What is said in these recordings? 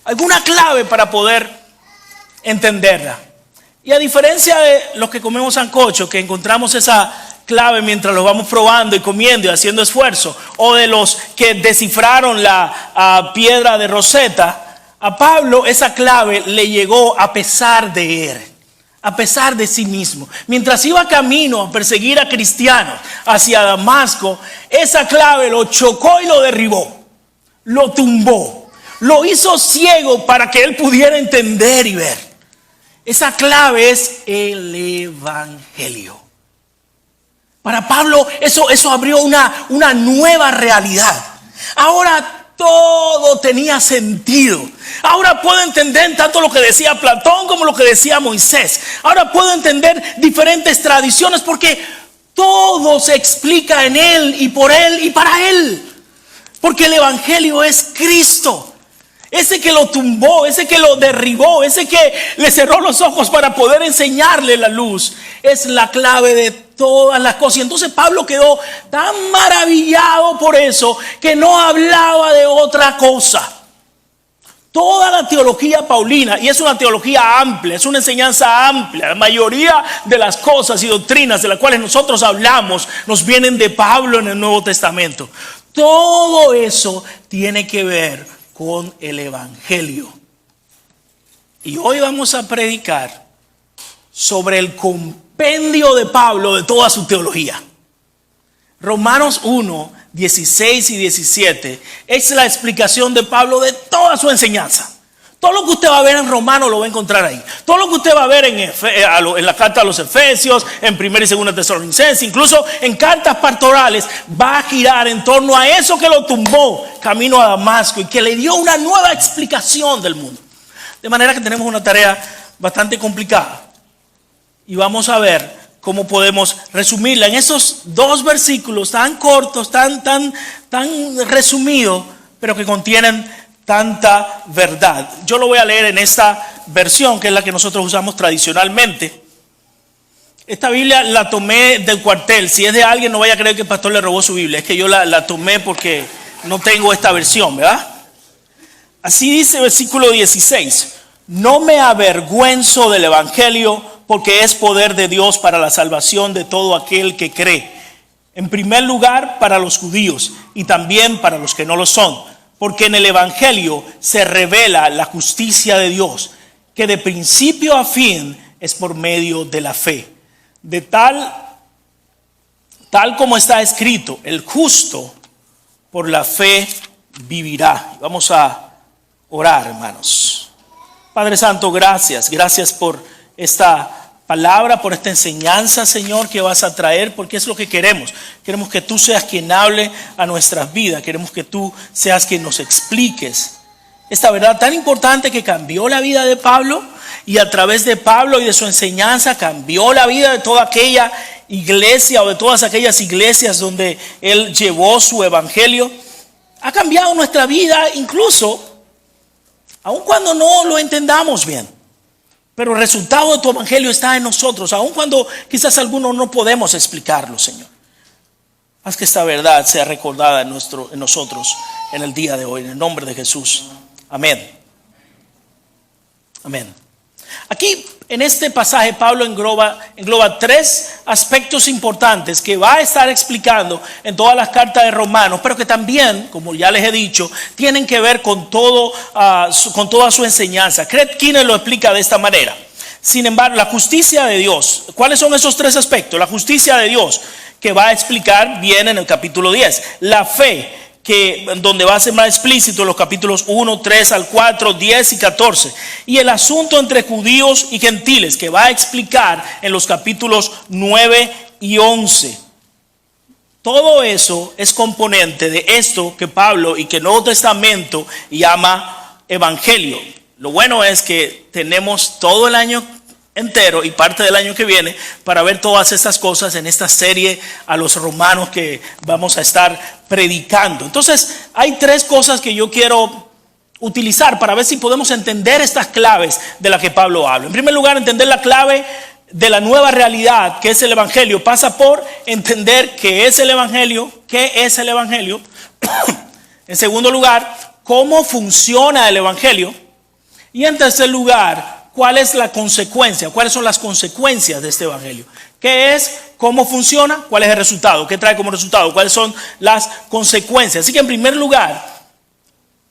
alguna clave para poder entenderla. Y a diferencia de los que comemos sancocho, que encontramos esa clave mientras lo vamos probando y comiendo y haciendo esfuerzo, o de los que descifraron la piedra de Rosetta, a Pablo esa clave le llegó a pesar de él, a pesar de sí mismo. Mientras iba camino a perseguir a cristianos hacia Damasco, esa clave lo chocó y lo derribó, lo tumbó, lo hizo ciego para que él pudiera entender y ver. Esa clave es el Evangelio. Para Pablo eso abrió una nueva realidad. Ahora todo tenía sentido. Ahora puedo entender tanto lo que decía Platón como lo que decía Moisés. Ahora puedo entender diferentes tradiciones porque todo se explica en él y por él y para él. Porque el Evangelio es Cristo. Ese que lo tumbó, ese que lo derribó, ese que le cerró los ojos para poder enseñarle la luz, es la clave de todas las cosas. Y entonces Pablo quedó tan maravillado por eso que no hablaba de otra cosa. Toda la teología paulina, y es una teología amplia, es una enseñanza amplia. La mayoría de las cosas y doctrinas de las cuales nosotros hablamos nos vienen de Pablo en el Nuevo Testamento. Todo eso tiene que ver con el Evangelio. Y hoy vamos a predicar sobre el compendio de Pablo de toda su teología. Romanos 1, 16 y 17 es la explicación de Pablo de toda su enseñanza. Todo lo que usted va a ver en Romanos lo va a encontrar ahí. Todo lo que usted va a ver en la carta a los Efesios, en 1 y 2 Tesalonicenses, incluso en cartas pastorales, va a girar en torno a eso que lo tumbó camino a Damasco y que le dio una nueva explicación del mundo. De manera que tenemos una tarea bastante complicada. Y vamos a ver cómo podemos resumirla en esos dos versículos tan cortos, tan resumidos, pero que contienen tanta verdad. Yo lo voy a leer en esta versión, que es la que nosotros usamos tradicionalmente. Esta Biblia la tomé del cuartel. Si es de alguien, no vaya a creer que el pastor le robó su Biblia. Es que yo la tomé porque no tengo esta versión, ¿verdad? Así dice el versículo 16: no me avergüenzo del Evangelio, porque es poder de Dios para la salvación de todo aquel que cree. En primer lugar, para los judíos y también para los que no lo son. Porque en el Evangelio se revela la justicia de Dios, que de principio a fin es por medio de la fe. De tal como está escrito, el justo por la fe vivirá. Vamos a orar, hermanos. Padre Santo, gracias por esta palabra, por esta enseñanza, Señor, que vas a traer, porque es lo que queremos. Queremos que tú seas quien hable a nuestras vidas. Queremos que tú seas quien nos expliques esta verdad tan importante que cambió la vida de Pablo, y a través de Pablo y de su enseñanza cambió la vida de toda aquella iglesia o de todas aquellas iglesias donde él llevó su evangelio. Ha cambiado nuestra vida, incluso aun cuando no lo entendamos bien. Pero el resultado de tu evangelio está en nosotros, aun cuando quizás algunos no podemos explicarlo, Señor. Haz que esta verdad sea recordada en nosotros en el día de hoy, en el nombre de Jesús. Amén. Amén. Aquí en este pasaje Pablo engloba tres aspectos importantes que va a estar explicando en todas las cartas de Romanos, pero que también, como ya les he dicho, tienen que ver con toda su enseñanza. Craig Keener lo explica de esta manera. Sin embargo, la justicia de Dios, ¿cuáles son esos tres aspectos? La justicia de Dios, que va a explicar bien en el capítulo 10. La fe, donde va a ser más explícito en los capítulos 1, 3 al 4, 10 y 14. Y el asunto entre judíos y gentiles, que va a explicar en los capítulos 9 y 11. Todo eso es componente de esto que Pablo y que el Nuevo Testamento llama evangelio. Lo bueno es que tenemos todo el año entero y parte del año que viene para ver todas estas cosas en esta serie a los romanos que vamos a estar predicando. Entonces hay tres cosas que yo quiero utilizar para ver si podemos entender estas claves de las que Pablo habla. En primer lugar, entender la clave de la nueva realidad que es el evangelio pasa por entender qué es el evangelio. En segundo lugar, cómo funciona el evangelio. Y en tercer lugar, ¿cuál es la consecuencia? ¿Cuáles son las consecuencias de este evangelio? ¿Qué es? ¿Cómo funciona? ¿Cuál es el resultado? ¿Qué trae como resultado? ¿Cuáles son las consecuencias? Así que en primer lugar,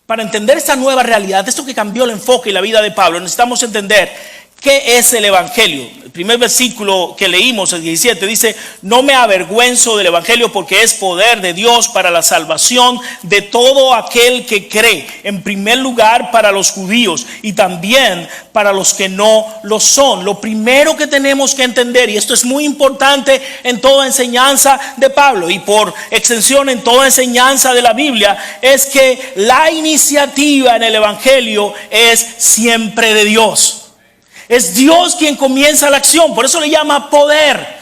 para entender esta nueva realidad, esto que cambió el enfoque y la vida de Pablo, necesitamos entender qué es el evangelio. El primer versículo que leímos, el 17, dice: no me avergüenzo del evangelio, porque es poder de Dios para la salvación de todo aquel que cree. En primer lugar para los judíos y también para los que no lo son. Lo primero que tenemos que entender, y esto es muy importante en toda enseñanza de Pablo y por extensión en toda enseñanza de la Biblia, es que la iniciativa en el evangelio es siempre de Dios. Es Dios quien comienza la acción. Por eso le llama poder.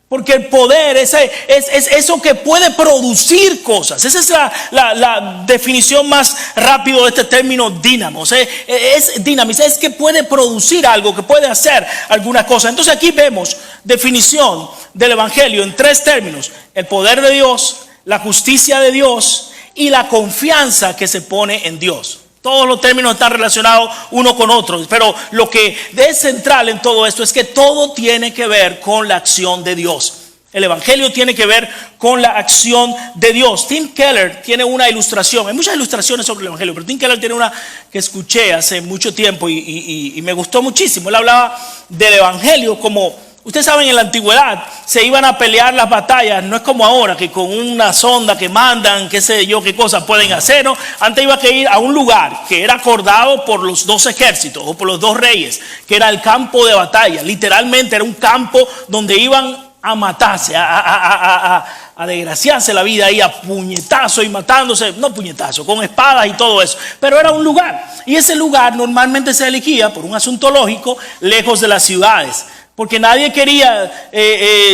Porque el poder es eso que puede producir cosas. Esa es la definición más rápida de este término dínamos. Es dinamis, es que puede producir algo, que puede hacer alguna cosa. Entonces aquí vemos definición del evangelio en tres términos: el poder de Dios, la justicia de Dios y la confianza que se pone en Dios. Todos los términos están relacionados uno con otro, pero lo que es central en todo esto es que todo tiene que ver con la acción de Dios. El evangelio tiene que ver con la acción de Dios. Tim Keller tiene una ilustración. Hay muchas ilustraciones sobre el evangelio, pero Tim Keller tiene una que escuché hace mucho tiempo y me gustó muchísimo. Él hablaba del evangelio como... Ustedes saben, en la antigüedad se iban a pelear las batallas. No es como ahora, que con una sonda que mandan, qué sé yo, qué cosas pueden hacer, ¿no? Antes iba a ir a un lugar que era acordado por los dos ejércitos o por los dos reyes, que era el campo de batalla. Literalmente era un campo donde iban a matarse, a desgraciarse la vida ahí, a puñetazo y matándose, no puñetazo, con espadas y todo eso. Pero era un lugar, y ese lugar normalmente se elegía por un asunto lógico, lejos de las ciudades. Porque nadie quería,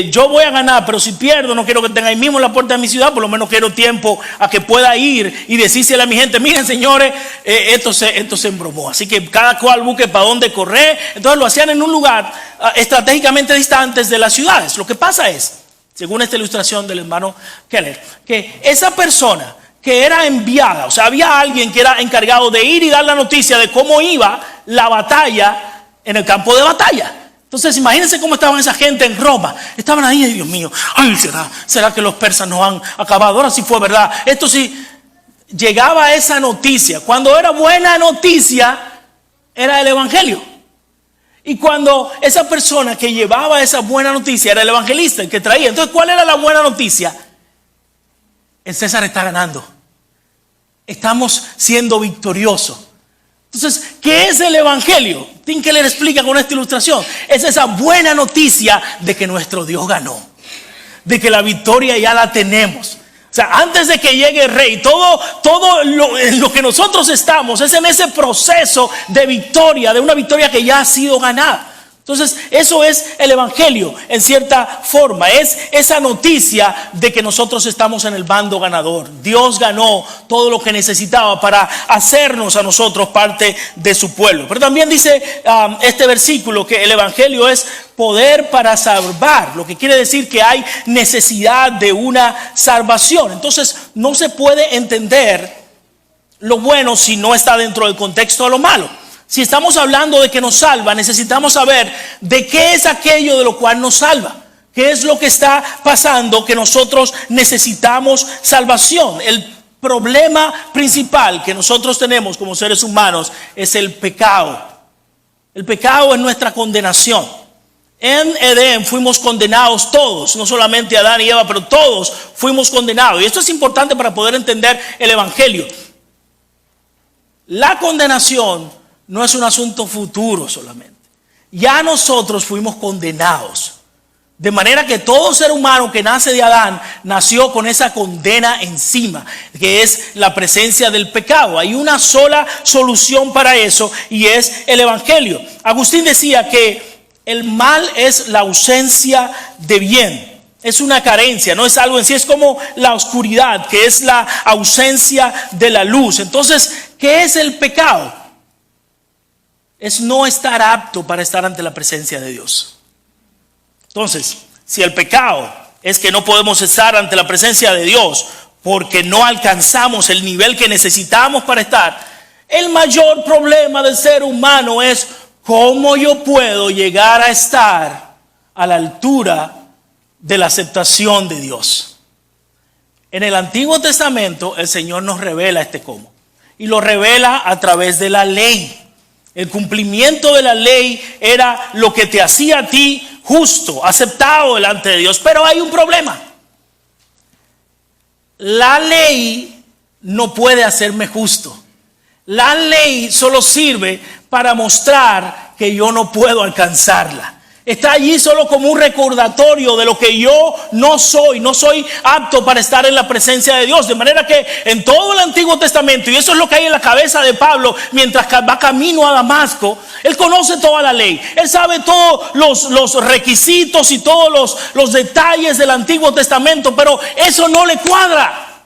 yo voy a ganar, pero si pierdo no quiero que estén ahí mismo en la puerta de mi ciudad. Por lo menos quiero tiempo a que pueda ir y decírselo a mi gente: miren, señores, esto se embromó. Así que cada cual busque para dónde correr. Entonces lo hacían en un lugar estratégicamente distantes de las ciudades. Lo que pasa es, según esta ilustración del hermano Keller, que esa persona que era enviada, o sea, había alguien que era encargado de ir y dar la noticia de cómo iba la batalla en el campo de batalla. Entonces imagínense cómo estaban esa gente en Roma. Estaban ahí, Dios mío, ay, ¿será que los persas nos han acabado? Ahora sí fue verdad. Esto sí, llegaba esa noticia. Cuando era buena noticia, era el evangelio. Y cuando esa persona que llevaba esa buena noticia era el evangelista, el que traía. Entonces, ¿cuál era la buena noticia? El César está ganando. Estamos siendo victoriosos. Entonces, ¿qué es el evangelio? Tim Keller explica con esta ilustración. Es esa buena noticia de que nuestro Dios ganó, de que la victoria ya la tenemos. O sea, antes de que llegue el rey, todo lo que nosotros estamos es en ese proceso de victoria, de una victoria que ya ha sido ganada. Entonces, eso es el evangelio en cierta forma. Es esa noticia de que nosotros estamos en el bando ganador. Dios ganó todo lo que necesitaba para hacernos a nosotros parte de su pueblo. Pero también dice este versículo que el evangelio es poder para salvar, lo que quiere decir que hay necesidad de una salvación. Entonces, no se puede entender lo bueno si no está dentro del contexto de lo malo. Si estamos hablando de que nos salva, necesitamos saber de qué es aquello de lo cual nos salva. ¿Qué es lo que está pasando que nosotros necesitamos salvación? El problema principal que nosotros tenemos como seres humanos es el pecado. El pecado es nuestra condenación. En Edén fuimos condenados todos, no solamente Adán y Eva, pero todos fuimos condenados. Y esto es importante para poder entender el evangelio. La condenación no es un asunto futuro solamente. Ya nosotros fuimos condenados. De manera que todo ser humano que nace de Adán nació con esa condena encima, que es la presencia del pecado. Hay una sola solución para eso y es el evangelio. Agustín decía que el mal es la ausencia de bien. Es una carencia, no es algo en sí, es como la oscuridad, que es la ausencia de la luz. Entonces, ¿qué es el pecado? Es no estar apto para estar ante la presencia de Dios. Entonces, si el pecado es que no podemos estar ante la presencia de Dios porque no alcanzamos el nivel que necesitamos para estar, El mayor problema del ser humano es cómo yo puedo llegar a estar a la altura de la aceptación de Dios. En el Antiguo Testamento el Señor nos revela este cómo. Y lo revela a través de la ley. El cumplimiento de la ley era lo que te hacía a ti justo, aceptado delante de Dios. Pero hay un problema. La ley no puede hacerme justo. La ley solo sirve para mostrar que yo no puedo alcanzarla. Está allí solo como un recordatorio de lo que yo no soy apto para estar en la presencia de Dios. De manera que en todo el Antiguo Testamento, y eso es lo que hay en la cabeza de Pablo mientras va camino a Damasco, él conoce toda la ley. Él sabe todos los requisitos y todos los detalles del Antiguo Testamento, pero eso no le cuadra.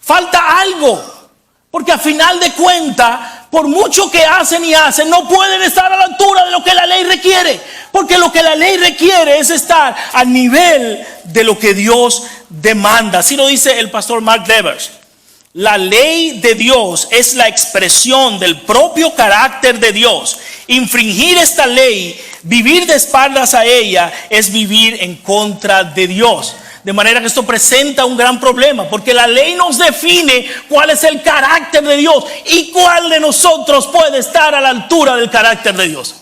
Falta algo. Porque a final de cuentas, por mucho que hacen y hacen, no pueden estar a la altura de lo que la ley requiere. Porque lo que la ley requiere es estar al nivel de lo que Dios demanda. Así lo dice el pastor Mark Devers. La ley de Dios es la expresión del propio carácter de Dios. Infringir esta ley, vivir de espaldas a ella, es vivir en contra de Dios. De manera que esto presenta un gran problema, porque la ley nos define cuál es el carácter de Dios y cuál de nosotros puede estar a la altura del carácter de Dios.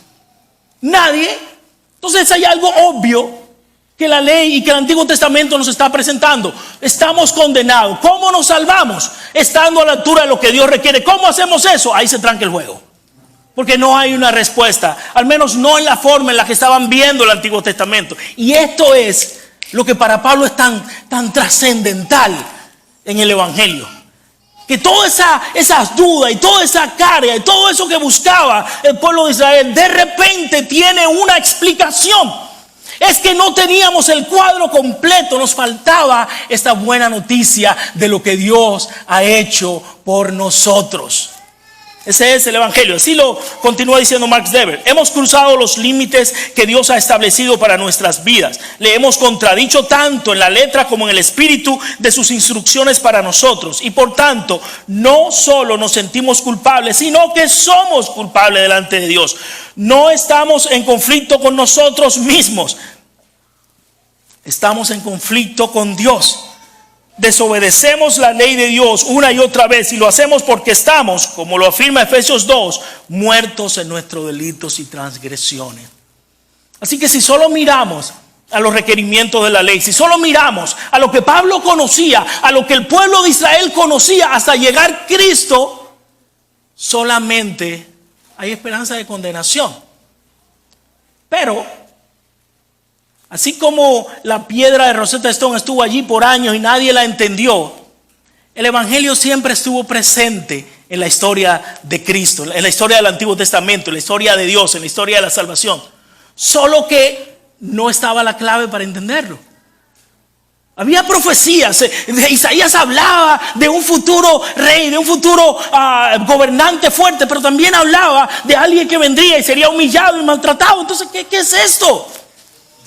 Nadie. Entonces hay algo obvio que la ley y que el Antiguo Testamento nos está presentando. Estamos condenados. ¿Cómo nos salvamos? Estando a la altura de lo que Dios requiere. ¿Cómo hacemos eso? Ahí se tranca el juego. Porque no hay una respuesta, al menos no en la forma en la que estaban viendo el Antiguo Testamento. Y esto es lo que para Pablo es tan trascendental en el Evangelio. Que todas esas dudas y toda esa carga y todo eso que buscaba el pueblo de Israel, de repente tiene una explicación. Es que no teníamos el cuadro completo, nos faltaba esta buena noticia de lo que Dios ha hecho por nosotros. Ese es el Evangelio. Así lo continúa diciendo Max Dever. Hemos cruzado los límites que Dios ha establecido para nuestras vidas. Le hemos contradicho tanto en la letra como en el espíritu de sus instrucciones para nosotros. Y por tanto, no solo nos sentimos culpables, sino que somos culpables delante de Dios. No estamos en conflicto con nosotros mismos. Estamos en conflicto con Dios. Desobedecemos la ley de Dios una y otra vez y lo hacemos porque estamos, como lo afirma Efesios 2, muertos en nuestros delitos y transgresiones. Así que si solo miramos a los requerimientos de la ley, si solo miramos a lo que Pablo conocía, a lo que el pueblo de Israel conocía hasta llegar Cristo, solamente hay esperanza de condenación. Pero así como la piedra de Rosetta Stone estuvo allí por años y nadie la entendió, el Evangelio siempre estuvo presente en la historia de Cristo, en la historia del Antiguo Testamento, en la historia de Dios, en la historia de la salvación. Solo que no estaba la clave para entenderlo. Había profecías. Isaías hablaba de un futuro rey, de un futuro gobernante fuerte, pero también hablaba de alguien que vendría y sería humillado y maltratado. Entonces, ¿qué es esto?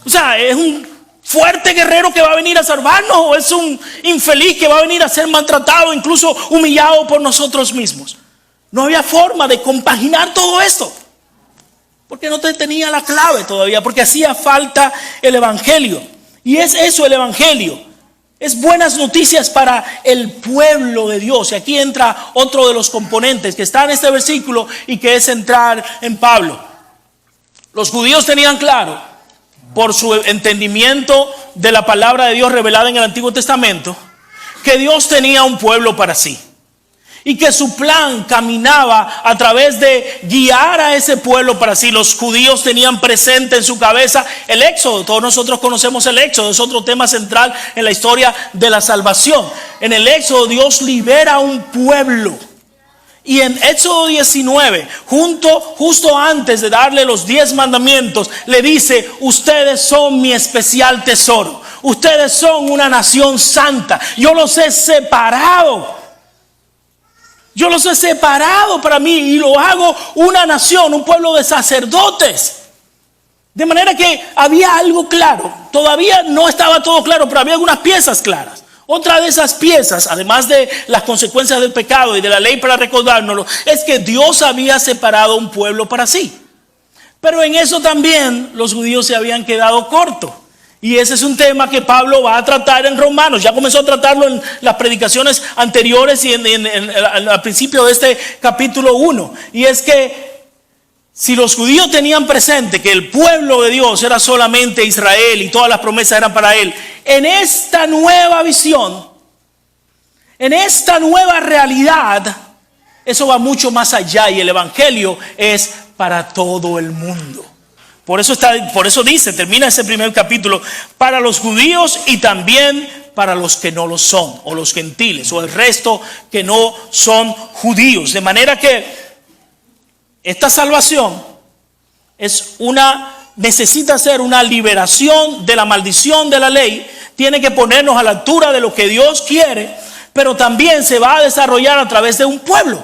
O sea, ¿es un fuerte guerrero que va a venir a salvarnos o es un infeliz que va a venir a ser maltratado, incluso humillado por nosotros mismos? No había forma de compaginar todo esto, porque no tenía la clave todavía, porque hacía falta el Evangelio. Y es eso el Evangelio. Es buenas noticias para el pueblo de Dios. Y aquí entra otro de los componentes que está en este versículo y que es central en Pablo. Los judíos tenían claro, por su entendimiento de la palabra de Dios revelada en el Antiguo Testamento, que Dios tenía un pueblo para sí y que su plan caminaba a través de guiar a ese pueblo para sí. Los judíos tenían presente en su cabeza el Éxodo. Todos nosotros conocemos el Éxodo, es otro tema central en la historia de la salvación. En el Éxodo Dios libera a un pueblo. Y en Éxodo 19, justo antes de darle los 10 mandamientos, le dice: ustedes son mi especial tesoro. Ustedes son una nación santa. Yo los he separado. Yo los he separado para mí y lo hago una nación, un pueblo de sacerdotes. De manera que había algo claro. Todavía no estaba todo claro, pero había algunas piezas claras. Otra de esas piezas, además de las consecuencias del pecado y de la ley para recordárnoslo, es que Dios había separado un pueblo para sí. Pero en eso también los judíos se habían quedado cortos. Y ese es un tema que Pablo va a tratar en Romanos. Ya comenzó a tratarlo en las predicaciones anteriores y al principio de este capítulo 1. Y es que si los judíos tenían presente que el pueblo de Dios era solamente Israel y todas las promesas eran para él, en esta nueva visión, en esta nueva realidad, eso va mucho más allá y el evangelio es para todo el mundo. Por eso dice, termina ese primer capítulo, para los judíos y también para los que no lo son, o los gentiles, o el resto que no son judíos. De manera que esta salvación necesita ser una liberación de la maldición de la ley, tiene que ponernos a la altura de lo que Dios quiere, pero también se va a desarrollar a través de un pueblo.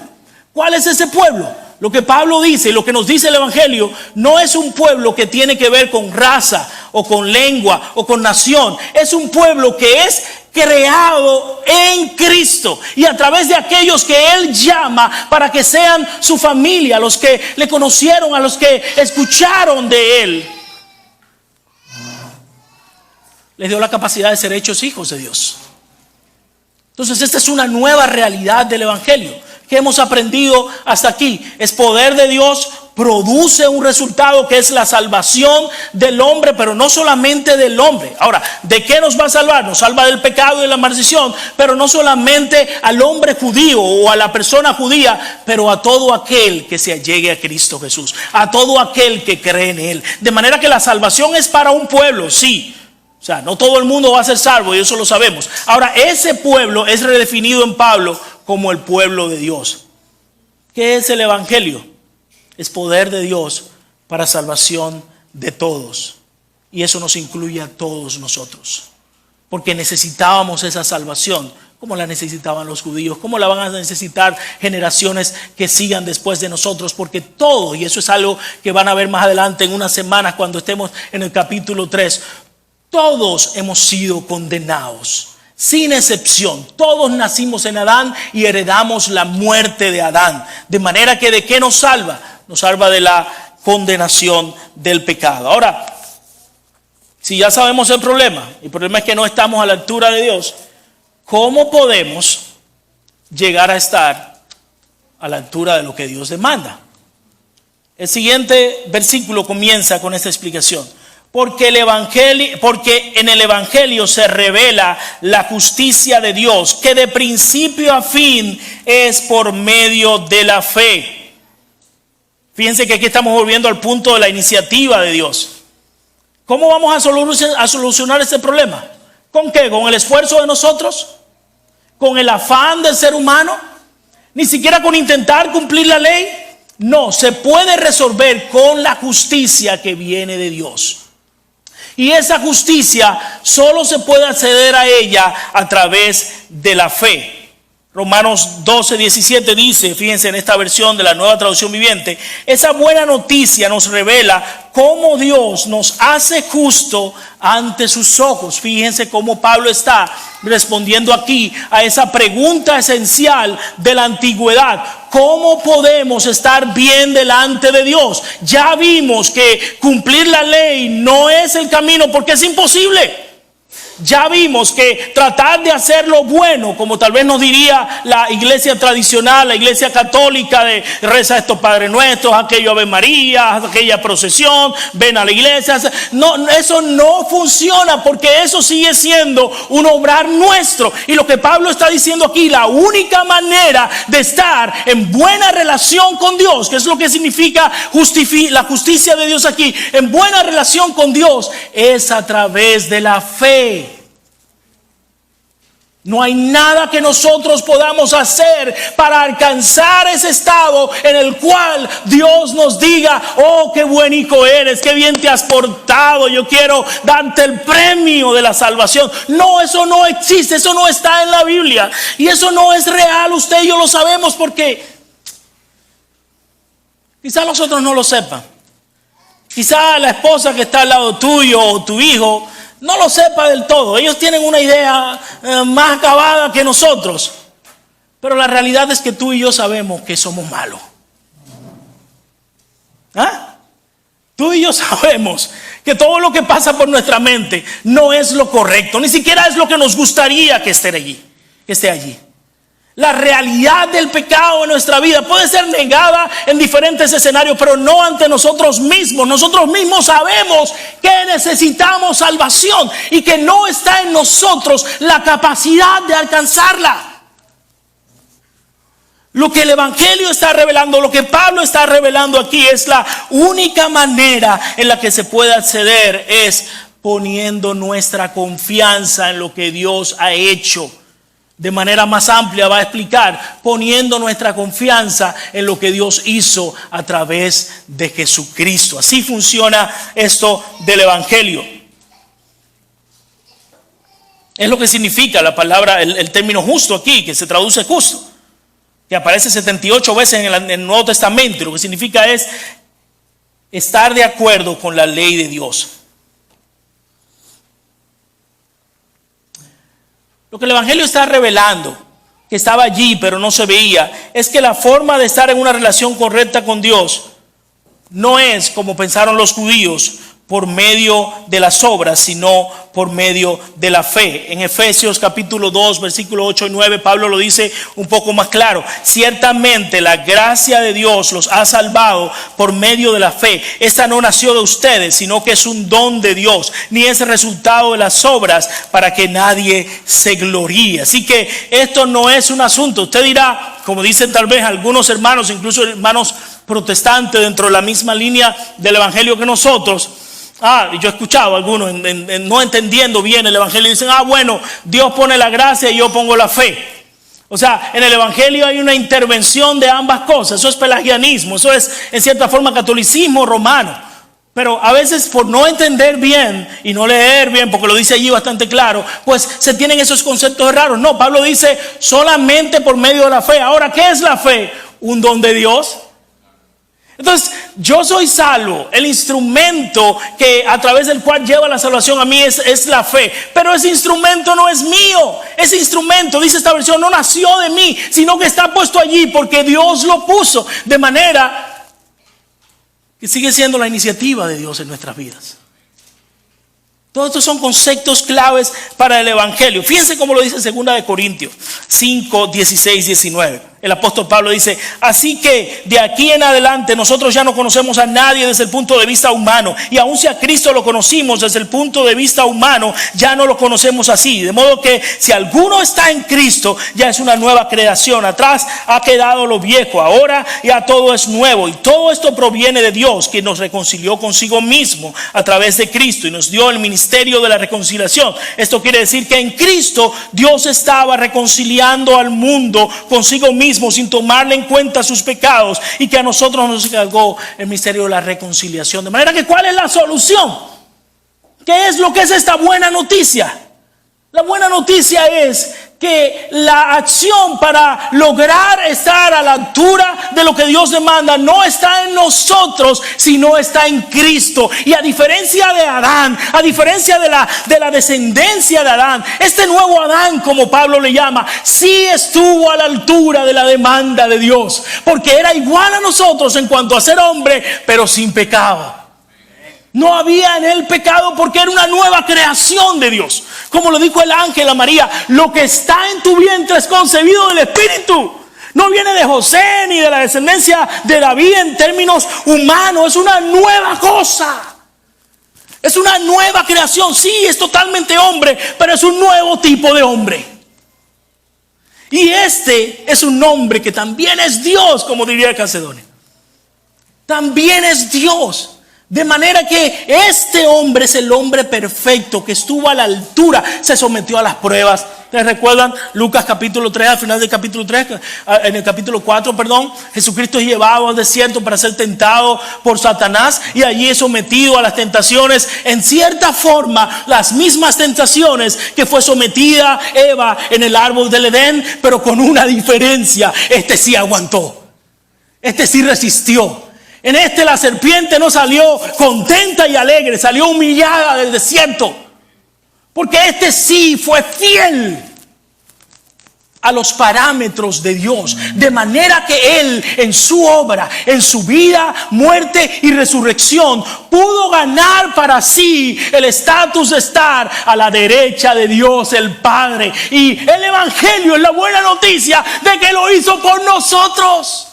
¿Cuál es ese pueblo? Lo que Pablo dice y lo que nos dice el evangelio no es un pueblo que tiene que ver con raza o con lengua o con nación. Es un pueblo que es creado en Cristo y a través de aquellos que Él llama para que sean su familia, a los que le conocieron, a los que escucharon de Él. Les dio la capacidad de ser hechos hijos de Dios. Entonces esta es una nueva realidad del evangelio que hemos aprendido hasta aquí. Es poder de Dios, produce un resultado que es la salvación del hombre, pero no solamente del hombre. Ahora, ¿de qué nos va a salvar? Nos salva del pecado y de la maldición, pero no solamente al hombre judío o a la persona judía, pero a todo aquel que se allegue a Cristo Jesús, a todo aquel que cree en Él. De manera que la salvación es para un pueblo, sí. O sea, no todo el mundo va a ser salvo y eso lo sabemos. Ahora, ese pueblo es redefinido en Pablo como el pueblo de Dios. ¿Qué es el evangelio? Es poder de Dios para salvación de todos. Y eso nos incluye a todos nosotros. Porque necesitábamos esa salvación, como la necesitaban los judíos, como la van a necesitar generaciones que sigan después de nosotros. Porque todo, y eso es algo que van a ver más adelante en unas semanas cuando estemos en el capítulo 3, todos hemos sido condenados. Sin excepción, todos nacimos en Adán y heredamos la muerte de Adán. De manera que ¿de qué nos salva? Nos salva de la condenación del pecado. Ahora, si ya sabemos el problema es que no estamos a la altura de Dios, ¿cómo podemos llegar a estar a la altura de lo que Dios demanda? El siguiente versículo comienza con esta explicación. Porque en el evangelio se revela la justicia de Dios, que de principio a fin es por medio de la fe. Fíjense que aquí estamos volviendo al punto de la iniciativa de Dios. ¿Cómo vamos a solucionar este problema? ¿Con qué? ¿Con el esfuerzo de nosotros? ¿Con el afán del ser humano? ¿Ni siquiera con intentar cumplir la ley? No, se puede resolver con la justicia que viene de Dios. Y esa justicia solo se puede acceder a ella a través de la fe. Romanos 12:17 dice, fíjense en esta versión de la Nueva Traducción Viviente, esa buena noticia nos revela cómo Dios nos hace justo ante sus ojos. Fíjense cómo Pablo está respondiendo aquí a esa pregunta esencial de la antigüedad. ¿Cómo podemos estar bien delante de Dios? Ya vimos que cumplir la ley no es el camino porque es imposible. Ya vimos que tratar de hacer lo bueno, como tal vez nos diría la iglesia tradicional, la iglesia católica, de reza estos Padres Nuestros, aquello Ave María, aquella procesión, ven a la iglesia. No, eso no funciona porque eso sigue siendo un obrar nuestro. Y lo que Pablo está diciendo aquí, la única manera de estar en buena relación con Dios, que es lo que significa la justicia de Dios aquí, en buena relación con Dios, es a través de la fe. No hay nada que nosotros podamos hacer para alcanzar ese estado en el cual Dios nos diga, oh, qué buen hijo eres, qué bien te has portado, yo quiero darte el premio de la salvación. No, eso no existe, eso no está en la Biblia y eso no es real. Usted y yo lo sabemos porque quizás los otros no lo sepan. Quizás la esposa que está al lado tuyo o tu hijo no lo sepa del todo. Ellos tienen una idea más acabada que nosotros. Pero la realidad es que tú y yo sabemos que somos malos. ¿Ah? Tú y yo sabemos que todo lo que pasa por nuestra mente no es lo correcto, ni siquiera es lo que nos gustaría que esté allí. La realidad del pecado en nuestra vida puede ser negada en diferentes escenarios, pero no ante nosotros mismos. Nosotros mismos sabemos que necesitamos salvación y que no está en nosotros la capacidad de alcanzarla. Lo que el Evangelio está revelando, lo que Pablo está revelando aquí, es la única manera en la que se puede acceder, es poniendo nuestra confianza en lo que Dios ha hecho. De manera más amplia va a explicar, poniendo nuestra confianza en lo que Dios hizo a través de Jesucristo. Así funciona esto del Evangelio. Es lo que significa la palabra, el término justo aquí, que se traduce justo, que aparece 78 veces en el Nuevo Testamento. Lo que significa es estar de acuerdo con la ley de Dios. Lo que el Evangelio está revelando, que estaba allí pero no se veía, es que la forma de estar en una relación correcta con Dios no es, como pensaron los judíos, por medio de las obras, sino por medio de la fe. En Efesios capítulo 2, versículos 8 y 9, Pablo lo dice un poco más claro. Ciertamente la gracia de Dios los ha salvado por medio de la fe. Esta no nació de ustedes, sino que es un don de Dios, ni es resultado de las obras, para que nadie se gloríe. Así que esto no es un asunto. Usted dirá, como dicen tal vez algunos hermanos, incluso hermanos protestantes dentro de la misma línea del Evangelio que nosotros. Yo he escuchado a algunos no entendiendo bien el Evangelio, dicen, bueno, Dios pone la gracia y yo pongo la fe. O sea, en el Evangelio hay una intervención de ambas cosas. Eso es pelagianismo, eso es en cierta forma catolicismo romano. Pero a veces por no entender bien y no leer bien, porque lo dice allí bastante claro, pues se tienen esos conceptos raros. No, Pablo dice solamente por medio de la fe. Ahora, ¿qué es la fe? Un don de Dios. Entonces, yo soy salvo. El instrumento que a través del cual lleva la salvación a mí es la fe. Pero ese instrumento no es mío. Ese instrumento, dice esta versión, no nació de mí, sino que está puesto allí porque Dios lo puso. De manera que sigue siendo la iniciativa de Dios en nuestras vidas. Todos estos son conceptos claves para el Evangelio. Fíjense cómo lo dice en 2 Corintios 5, 16, 19. El apóstol Pablo dice, así que de aquí en adelante nosotros ya no conocemos a nadie desde el punto de vista humano. Y aun si a Cristo lo conocimos desde el punto de vista humano, ya no lo conocemos así. De modo que si alguno está en Cristo, ya es una nueva creación. Atrás ha quedado lo viejo, ahora ya todo es nuevo. Y todo esto proviene de Dios, quien nos reconcilió consigo mismo a través de Cristo y nos dio el ministerio de la reconciliación. Esto quiere decir que en Cristo Dios estaba reconciliando al mundo consigo mismo, sin tomarle en cuenta sus pecados, y que a nosotros nos encargó el misterio de la reconciliación. De manera que, ¿cuál es la solución? ¿Qué es lo que es esta buena noticia? La buena noticia es que la acción para lograr estar a la altura de lo que Dios demanda no está en nosotros, sino está en Cristo. Y a diferencia de Adán, a diferencia de la descendencia de Adán, este nuevo Adán, como Pablo le llama, sí estuvo a la altura de la demanda de Dios, porque era igual a nosotros en cuanto a ser hombre, pero sin pecado. No había en él pecado porque era una nueva creación de Dios. Como lo dijo el ángel a María, lo que está en tu vientre es concebido del Espíritu. No viene de José ni de la descendencia de David en términos humanos. Es una nueva cosa. Es una nueva creación. Sí, es totalmente hombre, pero es un nuevo tipo de hombre. Y este es un hombre que también es Dios, como diría el Calcedonia. También es Dios. De manera que este hombre es el hombre perfecto que estuvo a la altura, se sometió a las pruebas. ¿Ustedes recuerdan Lucas capítulo 3, al final del capítulo 3, en el capítulo 4, Jesucristo es llevado al desierto para ser tentado por Satanás, y allí es sometido a las tentaciones, en cierta forma las mismas tentaciones que fue sometida Eva en el árbol del Edén, pero con una diferencia: este sí aguantó, este sí resistió. En la serpiente no salió contenta y alegre, salió humillada del desierto. Porque este sí fue fiel a los parámetros de Dios, de manera que Él en su obra, en su vida, muerte y resurrección, pudo ganar para sí el estatus de estar a la derecha de Dios el Padre. Y el Evangelio es la buena noticia de que lo hizo por nosotros.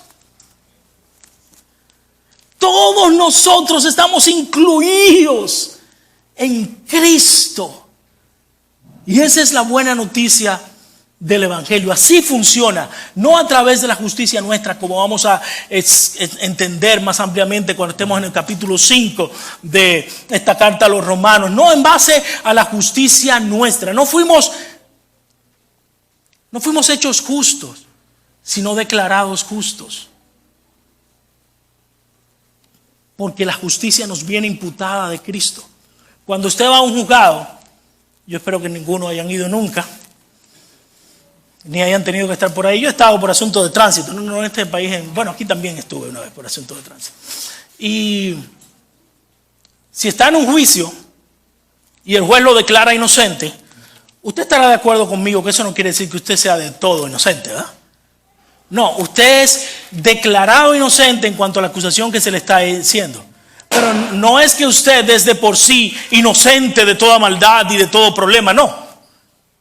Todos nosotros estamos incluidos en Cristo. Y esa es la buena noticia del Evangelio. Así funciona, no a través de la justicia nuestra, como vamos a entender más ampliamente cuando estemos en el capítulo 5 de esta carta a los romanos. No en base a la justicia nuestra. No fuimos hechos justos, sino declarados justos. Porque la justicia nos viene imputada de Cristo. Cuando usted va a un juzgado, yo espero que ninguno hayan ido nunca, ni hayan tenido que estar por ahí. Yo he estado por asuntos de tránsito, no en este país, bueno, aquí también estuve una vez por asuntos de tránsito. Y si está en un juicio y el juez lo declara inocente, usted estará de acuerdo conmigo que eso no quiere decir que usted sea de todo inocente, ¿verdad? No, usted es declarado inocente en cuanto a la acusación que se le está haciendo. Pero no es que usted es de por sí inocente de toda maldad y de todo problema, no.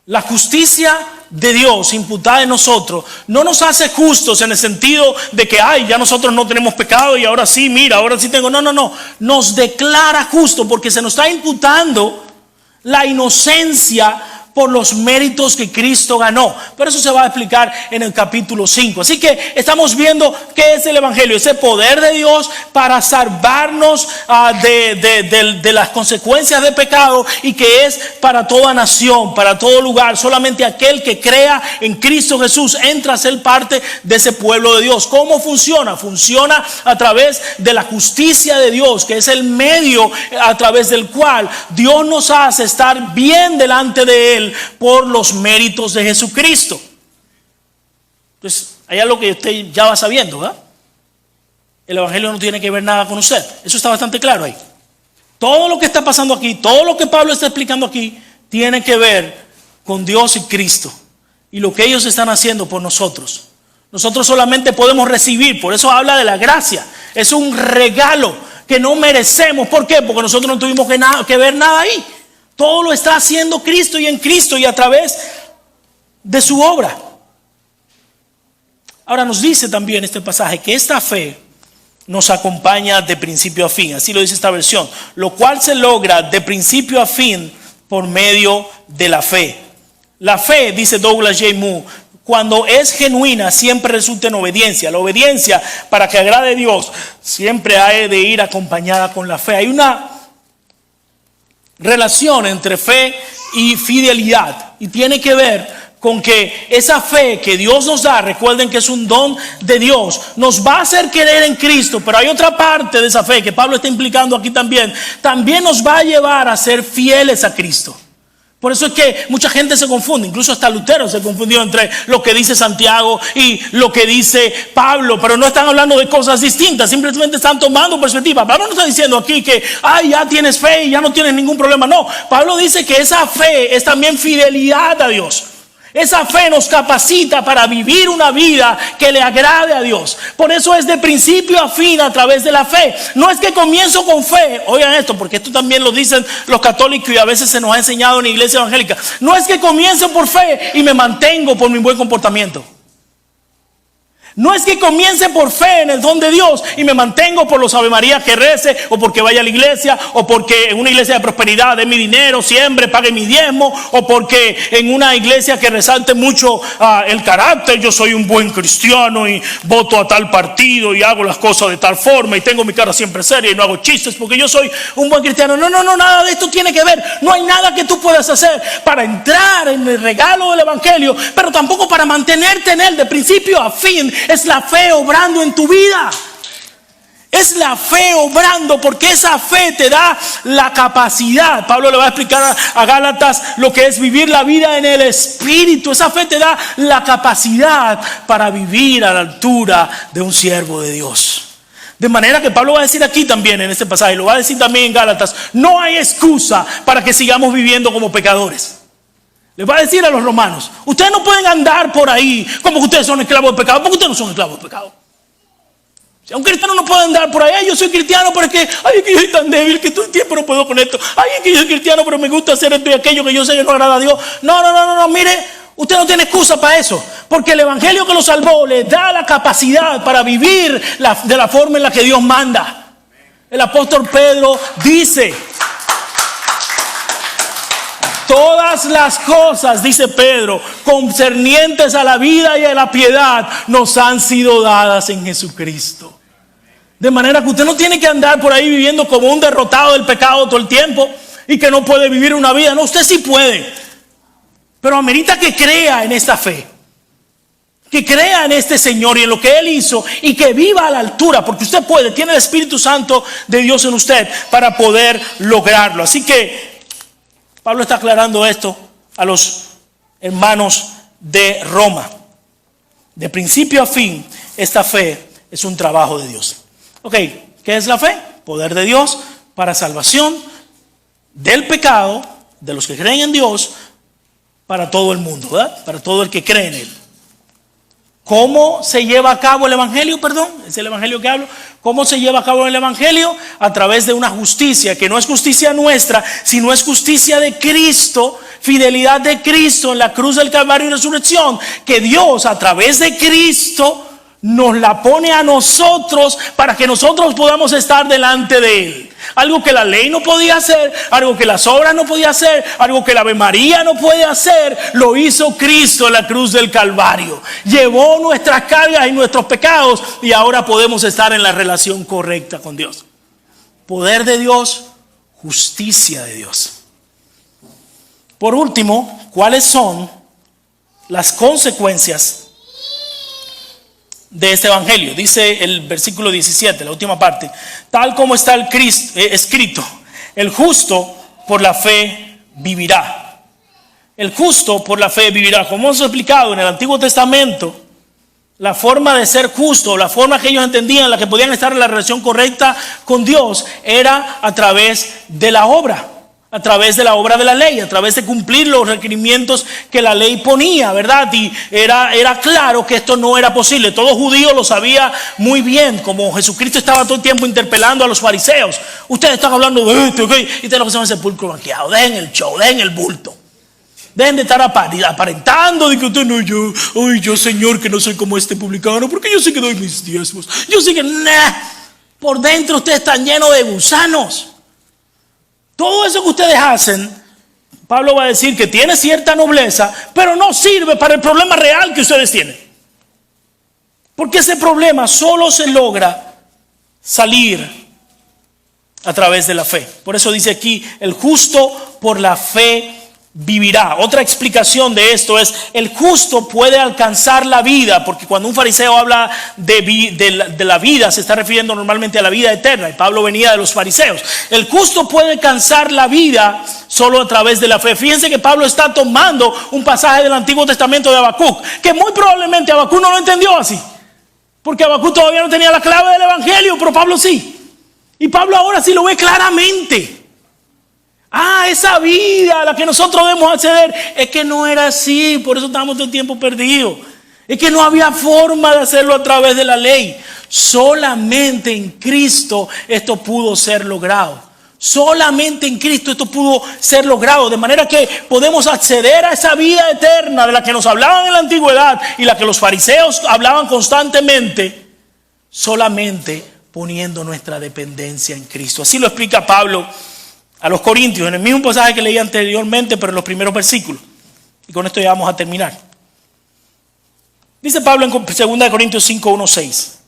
La justicia de Dios imputada en nosotros no nos hace justos en el sentido de que ya nosotros no tenemos pecado y ahora sí, mira, ahora sí tengo. No. Nos declara justo porque se nos está imputando la inocencia por los méritos que Cristo ganó. Pero eso se va a explicar en el capítulo 5. Así que estamos viendo qué es el Evangelio. Ese poder de Dios para salvarnos de las consecuencias del pecado, y que es para toda nación, para todo lugar. Solamente aquel que crea en Cristo Jesús entra a ser parte de ese pueblo de Dios. ¿Cómo funciona? Funciona a través de la justicia de Dios, que es el medio a través del cual Dios nos hace estar bien delante de Él por los méritos de Jesucristo. Entonces, hay algo que usted ya va sabiendo, ¿verdad? El Evangelio no tiene que ver nada con usted. Eso está bastante claro ahí. Todo lo que está pasando aquí, todo lo que Pablo está explicando aquí, tiene que ver con Dios y Cristo y lo que ellos están haciendo por nosotros. Nosotros solamente podemos recibir, por eso habla de la gracia. Es un regalo que no merecemos. ¿Por qué? Porque nosotros no tuvimos que ver nada ahí. Todo lo está haciendo Cristo y en Cristo y a través de su obra. Ahora nos dice también este pasaje que esta fe nos acompaña de principio a fin. Así lo dice esta versión. Lo cual se logra de principio a fin por medio de la fe. La fe, dice Douglas J. Moo, cuando es genuina siempre resulta en obediencia. La obediencia, para que agrade a Dios, siempre ha de ir acompañada con la fe. Hay una relación entre fe y fidelidad, y tiene que ver con que esa fe que Dios nos da, recuerden que es un don de Dios, nos va a hacer querer en Cristo. Pero hay otra parte de esa fe que Pablo está implicando aquí también nos va a llevar a ser fieles a Cristo. Por eso es que mucha gente se confunde, incluso hasta Lutero se confundió entre lo que dice Santiago y lo que dice Pablo, pero no están hablando de cosas distintas, simplemente están tomando perspectiva. Pablo no está diciendo aquí que ya tienes fe y ya no tienes ningún problema. No, Pablo dice que esa fe es también fidelidad a Dios. Esa fe nos capacita para vivir una vida que le agrade a Dios. Por eso es de principio a fin a través de la fe. No es que comienzo con fe. Oigan esto, porque esto también lo dicen los católicos y a veces se nos ha enseñado en la iglesia evangélica. No es que comienzo por fe y me mantengo por mi buen comportamiento. No es que comience por fe en el don de Dios y me mantengo por los Ave María que rece, o porque vaya a la iglesia, o porque en una iglesia de prosperidad dé mi dinero, siempre pague mi diezmo, o porque en una iglesia que resalte mucho el carácter, yo soy un buen cristiano y voto a tal partido y hago las cosas de tal forma y tengo mi cara siempre seria y no hago chistes porque yo soy un buen cristiano. No, nada de esto tiene que ver. No hay nada que tú puedas hacer para entrar en el regalo del Evangelio, pero tampoco para mantenerte en él de principio a fin. Es la fe obrando en tu vida. Es la fe obrando, porque esa fe te da la capacidad. Pablo le va a explicar a Gálatas lo que es vivir la vida en el Espíritu. Esa fe te da la capacidad para vivir a la altura de un siervo de Dios. De manera que Pablo va a decir aquí también en este pasaje, lo va a decir también en Gálatas, no hay excusa para que sigamos viviendo como pecadores. Les va a decir a los romanos, ustedes no pueden andar por ahí como que ustedes son esclavos de pecado, porque ustedes no son esclavos de pecado. Si un cristiano no puede andar por ahí, ay, yo soy cristiano, pero es que, ay, es que yo soy tan débil que todo el tiempo no puedo con esto. Ay, es que yo soy cristiano, pero me gusta hacer esto y aquello que yo sé que no agrada a Dios. No, mire. Usted no tiene excusa para eso, porque el evangelio que lo salvó le da la capacidad para vivir de la forma en la que Dios manda. El apóstol Pedro dice, todas las cosas, dice Pedro, concernientes a la vida y a la piedad, nos han sido dadas en Jesucristo. De manera que usted no tiene que andar por ahí viviendo como un derrotado del pecado todo el tiempo y que no puede vivir una vida. No, usted sí puede. Pero amerita que crea en esta fe, que crea en este Señor y en lo que Él hizo y que viva a la altura, porque usted puede, tiene el Espíritu Santo de Dios en usted para poder lograrlo. Así que Pablo está aclarando esto a los hermanos de Roma. De principio a fin, esta fe es un trabajo de Dios. Ok, ¿qué es la fe? Poder de Dios para salvación del pecado, de los que creen en Dios, para todo el mundo, ¿verdad? Para todo el que cree en Él. ¿Cómo se lleva a cabo el evangelio? Perdón, es el evangelio que hablo. ¿Cómo se lleva a cabo el evangelio? A través de una justicia que no es justicia nuestra, sino es justicia de Cristo, fidelidad de Cristo en la cruz del Calvario y resurrección, que Dios a través de Cristo nos la pone a nosotros para que nosotros podamos estar delante de Él. Algo que la ley no podía hacer, algo que las obras no podía hacer, algo que la Ave María no puede hacer, lo hizo Cristo en la cruz del Calvario. Llevó nuestras cargas y nuestros pecados y ahora podemos estar en la relación correcta con Dios. Poder de Dios, justicia de Dios. Por último, ¿cuáles son las consecuencias de este evangelio? Dice el versículo 17, la última parte, tal como está escrito, el justo por la fe vivirá. El justo por la fe vivirá. Como hemos explicado en el Antiguo Testamento, la forma de ser justo, la forma que ellos entendían, la que podían estar en la relación correcta con Dios, era a través de la obra. A través de la obra de la ley, a través de cumplir los requerimientos que la ley ponía, ¿verdad? Y era claro que esto no era posible. Todo judío lo sabía muy bien, como Jesucristo estaba todo el tiempo interpelando a los fariseos. Ustedes están hablando de esto, ¿okay? Y ustedes lo que se llaman sepulcro blanqueado. Dejen el show, dejen el bulto. Dejen de estar aparentando de que usted no, yo Señor, que no soy como este publicano, porque yo sé que doy mis diezmos. Yo sé que por dentro ustedes están llenos de gusanos. Todo eso que ustedes hacen, Pablo va a decir que tiene cierta nobleza, pero no sirve para el problema real que ustedes tienen. Porque ese problema solo se logra salir a través de la fe. Por eso dice aquí, el justo por la fe vivirá. Otra explicación de esto es, el justo puede alcanzar la vida, porque cuando un fariseo habla de la vida, se está refiriendo normalmente a la vida eterna, y Pablo venía de los fariseos. El justo puede alcanzar la vida solo a través de la fe. Fíjense que Pablo está tomando un pasaje del Antiguo Testamento de Habacuc, que muy probablemente Habacuc no lo entendió así, porque Habacuc todavía no tenía la clave del evangelio, pero Pablo sí. Y Pablo ahora sí lo ve claramente. Esa vida a la que nosotros debemos acceder, es que no era así, por eso estamos todo el tiempo perdidos. Es que no había forma de hacerlo a través de la ley. Solamente en Cristo esto pudo ser logrado. Solamente en Cristo esto pudo ser logrado. De manera que podemos acceder a esa vida eterna de la que nos hablaban en la antigüedad y la que los fariseos hablaban constantemente, solamente poniendo nuestra dependencia en Cristo. Así lo explica Pablo a los Corintios, en el mismo pasaje que leí anteriormente, pero en los primeros versículos. Y con esto ya vamos a terminar. Dice Pablo en 2 Corintios 5, 1, 6.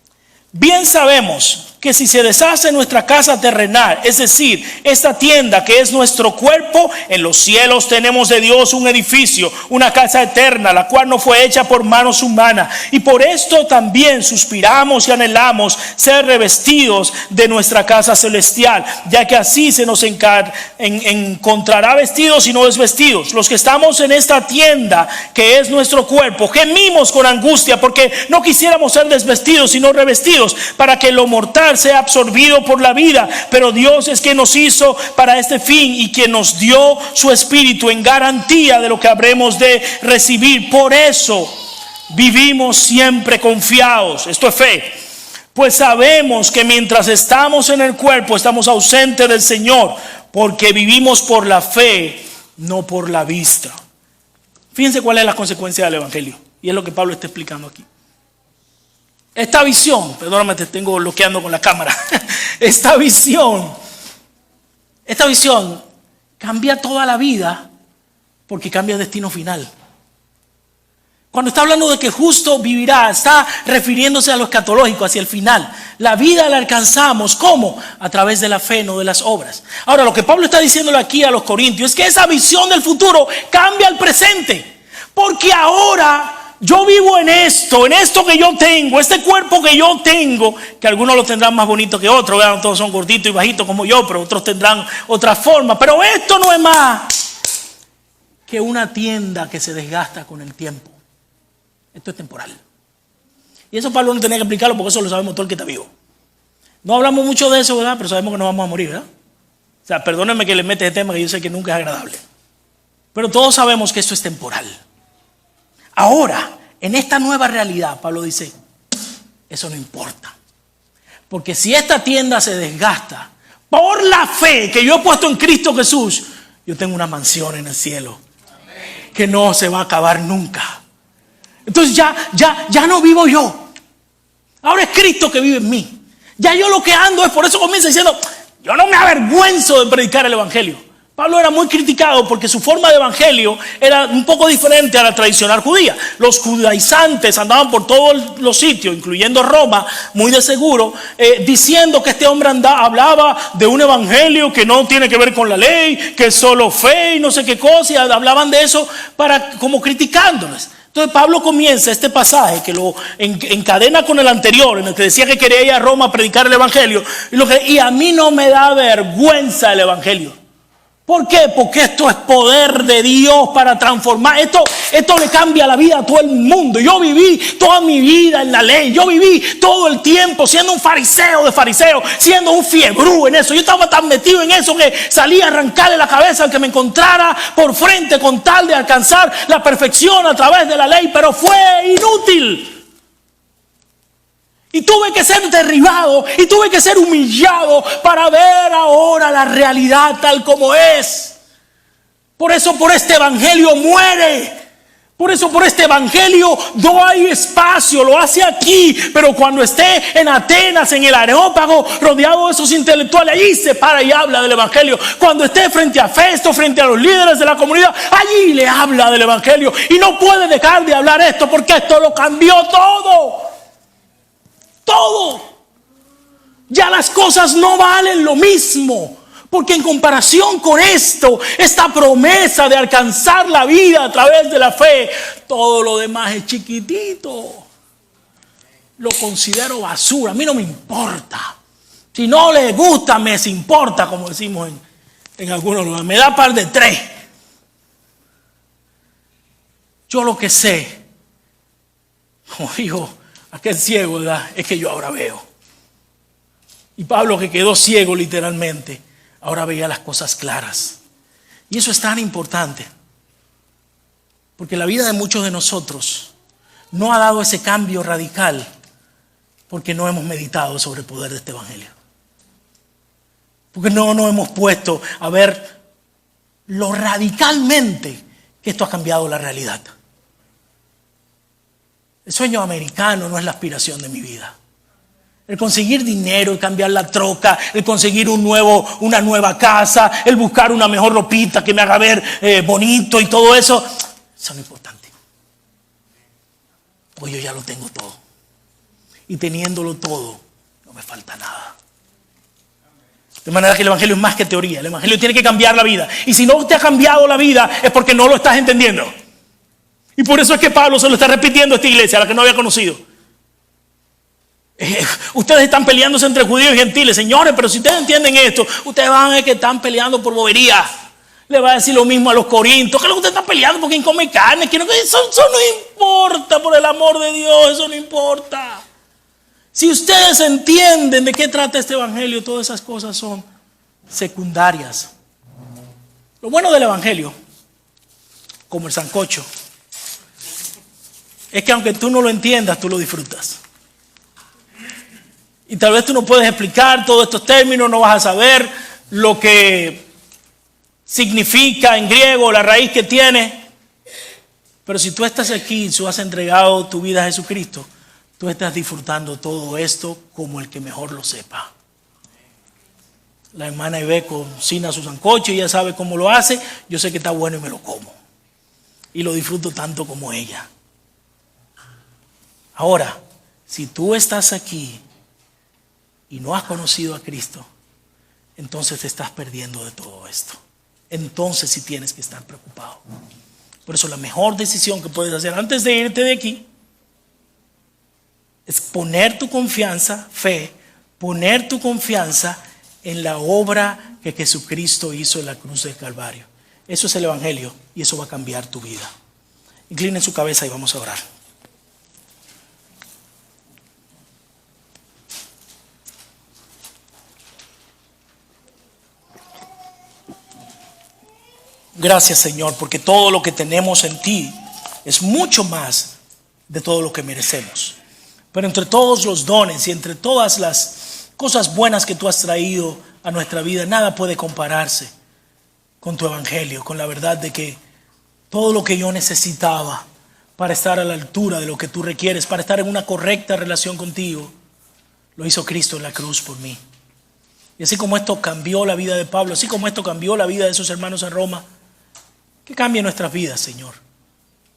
Bien sabemos que si se deshace nuestra casa terrenal, es decir, esta tienda que es nuestro cuerpo, en los cielos tenemos de Dios un edificio, una casa eterna, la cual no fue hecha por manos humanas. Y por esto también suspiramos y anhelamos ser revestidos de nuestra casa celestial, ya que así se nos encontrará vestidos y no desvestidos. Los que estamos en esta tienda que es nuestro cuerpo, gemimos con angustia porque no quisiéramos ser desvestidos sino revestidos, para que lo mortal cadáver sea absorbido por la vida, pero Dios es quien nos hizo para este fin y quien nos dio su Espíritu en garantía de lo que habremos de recibir. Por eso vivimos siempre confiados. Esto es fe. Pues sabemos que mientras estamos en el cuerpo estamos ausentes del Señor, porque vivimos por la fe, no por la vista. Fíjense cuál es la consecuencia del Evangelio. Y es lo que Pablo está explicando aquí. Esta visión, perdóname, te tengo bloqueando con la cámara. Esta visión cambia toda la vida porque cambia el destino final. Cuando está hablando de que justo vivirá, está refiriéndose a lo escatológico, hacia el final. La vida la alcanzamos, ¿cómo? A través de la fe, no de las obras. Ahora, lo que Pablo está diciéndole aquí a los corintios es que esa visión del futuro cambia al presente. Porque ahora yo vivo en esto que yo tengo, este cuerpo que yo tengo, que algunos lo tendrán más bonito que otros, vean, todos son gorditos y bajitos como yo, pero otros tendrán otra forma. Pero esto no es más que una tienda que se desgasta con el tiempo. Esto es temporal. Y eso Pablo no tenía que explicarlo porque eso lo sabemos todo el que está vivo. No hablamos mucho de eso, ¿verdad? Pero sabemos que nos vamos a morir, ¿verdad? O sea, perdónenme que les mete ese tema que yo sé que nunca es agradable. Pero todos sabemos que esto es temporal. Ahora, en esta nueva realidad, Pablo dice, eso no importa. Porque si esta tienda se desgasta, por la fe que yo he puesto en Cristo Jesús, yo tengo una mansión en el cielo que no se va a acabar nunca. Entonces ya no vivo yo. Ahora es Cristo que vive en mí. Ya yo lo que ando es, por eso comienza diciendo, yo no me avergüenzo de predicar el Evangelio. Pablo era muy criticado porque su forma de evangelio era un poco diferente a la tradicional judía. Los judaizantes andaban por todos los sitios, incluyendo Roma, muy de seguro, diciendo que este hombre hablaba de un evangelio que no tiene que ver con la ley, que es solo fe y no sé qué cosa, y hablaban de eso como criticándoles. Entonces Pablo comienza este pasaje que lo encadena con el anterior, en el que decía que quería ir a Roma a predicar el evangelio, y a mí no me da vergüenza el evangelio. ¿Por qué? Porque esto es poder de Dios para transformar. Esto le cambia la vida a todo el mundo. Yo viví toda mi vida en la ley. Yo viví todo el tiempo siendo un fariseo de fariseos, siendo un fiebrú en eso. Yo estaba tan metido en eso que salía a arrancarle la cabeza al que me encontrara por frente con tal de alcanzar la perfección a través de la ley. Pero fue inútil. Y tuve que ser derribado y tuve que ser humillado para ver ahora la realidad tal como es. Por eso por este evangelio muere. Por eso por este evangelio no hay espacio, lo hace aquí. Pero cuando esté en Atenas, en el Areópago, rodeado de esos intelectuales, allí se para y habla del evangelio. Cuando esté frente a Festo, frente a los líderes de la comunidad, allí le habla del evangelio. Y no puede dejar de hablar esto porque esto lo cambió todo. Todo. Ya las cosas no valen lo mismo. Porque en comparación con esto, esta promesa de alcanzar la vida a través de la fe, todo lo demás es chiquitito. Lo considero basura. A mí no me importa. Si no le gusta, me importa, como decimos en algunos lugares. Me da par de tres. Yo lo que sé, como digo aquel ciego, ¿verdad?, es que yo ahora veo. Y Pablo, que quedó ciego literalmente, ahora veía las cosas claras. Y eso es tan importante, porque la vida de muchos de nosotros no ha dado ese cambio radical porque no hemos meditado sobre el poder de este evangelio. Porque no nos hemos puesto a ver lo radicalmente que esto ha cambiado la realidad. El sueño americano no es la aspiración de mi vida. El conseguir dinero, el cambiar la troca, el conseguir una nueva casa, el buscar una mejor ropita que me haga ver bonito y todo eso, eso no es importante. Pues yo ya lo tengo todo. Y teniéndolo todo, no me falta nada. De manera que el evangelio es más que teoría. El evangelio tiene que cambiar la vida. Y si no te ha cambiado la vida, es porque no lo estás entendiendo. Y por eso es que Pablo se lo está repitiendo a esta iglesia, a la que no había conocido. Ustedes están peleándose entre judíos y gentiles. Señores, pero si ustedes entienden esto, ustedes van a ver que están peleando por bobería. Le va a decir lo mismo a los corintios. ¿Qué es lo que ustedes están peleando? ¿Por quién come carne? Eso no importa, por el amor de Dios, eso no importa. Si ustedes entienden de qué trata este evangelio, todas esas cosas son secundarias. Lo bueno del evangelio, como el sancocho, es que aunque tú no lo entiendas, tú lo disfrutas. Y tal vez tú no puedes explicar todos estos términos, no vas a saber lo que significa en griego, la raíz que tiene. Pero si tú estás aquí y tú has entregado tu vida a Jesucristo, tú estás disfrutando todo esto como el que mejor lo sepa. La hermana Ibe cocina su sancocho y ella sabe cómo lo hace. Yo sé que está bueno y me lo como. Y lo disfruto tanto como ella. Ahora, si tú estás aquí y no has conocido a Cristo, entonces te estás perdiendo de todo esto. Entonces sí tienes que estar preocupado. Por eso la mejor decisión que puedes hacer antes de irte de aquí es poner tu confianza, poner tu confianza en la obra que Jesucristo hizo en la cruz del Calvario. Eso es el evangelio y eso va a cambiar tu vida. Inclinen su cabeza y vamos a orar. Gracias, Señor, porque todo lo que tenemos en ti es mucho más de todo lo que merecemos. Pero entre todos los dones y entre todas las cosas buenas que tú has traído a nuestra vida, nada puede compararse con tu evangelio, con la verdad de que todo lo que yo necesitaba para estar a la altura de lo que tú requieres, para estar en una correcta relación contigo, lo hizo Cristo en la cruz por mí. Y así como esto cambió la vida de Pablo, así como esto cambió la vida de sus hermanos en Roma, que cambie nuestras vidas, Señor.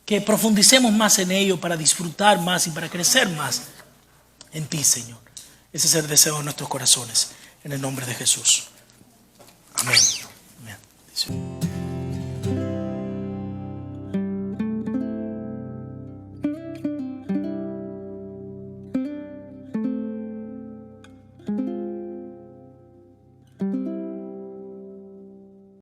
Que profundicemos más en ello para disfrutar más y para crecer más en ti, Señor. Ese es el deseo de nuestros corazones. En el nombre de Jesús. Amén. Amén.